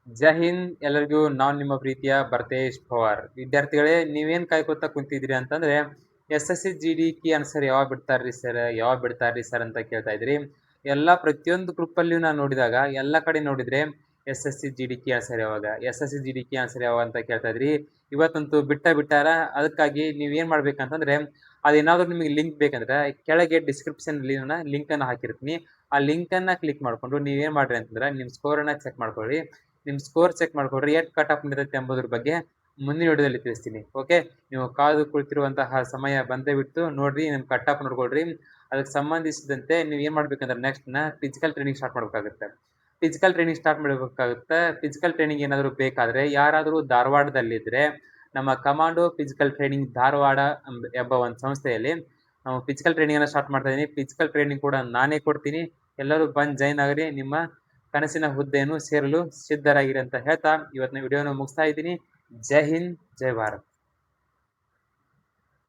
ಜೈ ಹಿಂದ್ ಎಲ್ಲರಿಗೂ ನಾನು ನಿಮ್ಮ ಪ್ರೀತಿಯ ಭರತೇಶ್ ಪವಾರ್. ವಿದ್ಯಾರ್ಥಿಗಳೇ, ನೀವೇನ್ ಕಾಯ್ಕೊತಾ ಕುಂತಿದ್ರಿ ಅಂತಂದ್ರೆ SSC GD ಕಿ ಆನ್ಸರ್ ಯಾವಾಗ ಬಿಡ್ತಾರ್ರಿ ಸರ್ ಅಂತ ಕೇಳ್ತಾ ಇದ್ರಿ. ಪ್ರತಿಯೊಂದು ಗ್ರೂಪ್ ಅಲ್ಲಿ ನಾನು ನೋಡಿದಾಗ ಎಲ್ಲ ಕಡೆ ನೋಡಿದ್ರೆ SSC GD ಕಿ ಆನ್ಸರ್ ಯಾವಾಗ ಅಂತ ಕೇಳ್ತಾ ಇದ್ರಿ. ಇವತ್ತಂತೂ ಬಿಟ್ಟಾರ. ಅದಕ್ಕಾಗಿ ನೀವೇನ್ ಮಾಡ್ಬೇಕಂತಂದ್ರೆ ಅದೇನಾದ್ರೂ ನಿಮಗೆ ಲಿಂಕ್ ಬೇಕಂದ್ರೆ ಕೆಳಗೆ ಡಿಸ್ಕ್ರಿಪ್ಷನ್ ಅಲ್ಲಿ ಲಿಂಕ್ ಅನ್ನ ಹಾಕಿರ್ತೀನಿ. ಆ ಲಿಂಕ್ ಅನ್ನ ಕ್ಲಿಕ್ ಮಾಡ್ಕೊಂಡು ನೀವೇನ್ ಮಾಡ್ರಿ ಅಂತಂದ್ರೆ ನಿಮ್ ಸ್ಕೋರ್ ಅನ್ನ ಚೆಕ್ ಮಾಡ್ಕೊಳ್ಳಿ. ನಿಮ್ ಸ್ಕೋರ್ ಚೆಕ್ ಮಾಡ್ಕೊಡ್ರಿ, ಎಷ್ಟು ಕಟ್ ಆಫ್ ನಿಲ್ಲತ್ತೆ ಎಂಬುದ್ರ ಬಗ್ಗೆ ಮುಂದಿನ ವಿಡಿಯೋದಲ್ಲಿ ತಿಳಿಸ್ತೀನಿ. ಓಕೆ, ನೀವು ಕಾದು ಕುಳಿತಿರುವಂತಹ ಸಮಯ ಬಂದೇ ಬಿಟ್ಟು ನೋಡ್ರಿ, ನಿಮ್ ಕಟ್ ಆಫ್ ನೋಡ್ಕೊಳ್ರಿ. ಅದಕ್ಕೆ ಸಂಬಂಧಿಸಿದಂತೆ ನೀವು ಏನ್ ಮಾಡ್ಬೇಕಂದ್ರೆ ನೆಕ್ಸ್ಟ್ ಫಿಸಿಕಲ್ ಟ್ರೈನಿಂಗ್ ಸ್ಟಾರ್ಟ್ ಮಾಡ್ಬೇಕಾಗುತ್ತೆ. ಫಿಸಿಕಲ್ ಟ್ರೈನಿಂಗ್ ಏನಾದರೂ ಬೇಕಾದ್ರೆ ಯಾರಾದರೂ ಧಾರವಾಡದಲ್ಲಿದ್ರೆ ನಮ್ಮ ಕಮಾಂಡೋ ಫಿಸಿಕಲ್ ಟ್ರೈನಿಂಗ್ ಧಾರವಾಡ ಎಂಬ ಒಂದು ಸಂಸ್ಥೆಯಲ್ಲಿ ನಾವು ಫಿಸಿಕಲ್ ಟ್ರೈನಿಂಗ್ ಅನ್ನ ಸ್ಟಾರ್ಟ್ ಮಾಡ್ತಾ ಇದೀನಿ. ಫಿಸಿಕಲ್ ಟ್ರೈನಿಂಗ್ ಕೂಡ ನಾನೇ ಕೊಡ್ತೀನಿ. ಎಲ್ಲರೂ ಬಂದ್ ಜಾಯ್ನ್ ಆಗ್ರಿ. ನಿಮ್ಮ ಕನಸಿನ ಹುದ್ದೆಯನ್ನು ಸೇರಲು ಸಿದ್ಧರಾಗಿರಿ ಅಂತ ಹೇಳ್ತಾ ಇವತ್ತಿನ ವಿಡಿಯೋನ ಮುಗಿಸ್ತಾ ಇದ್ದೀನಿ. ಜೈ ಹಿಂದ್, ಜೈ ಭಾರತ್.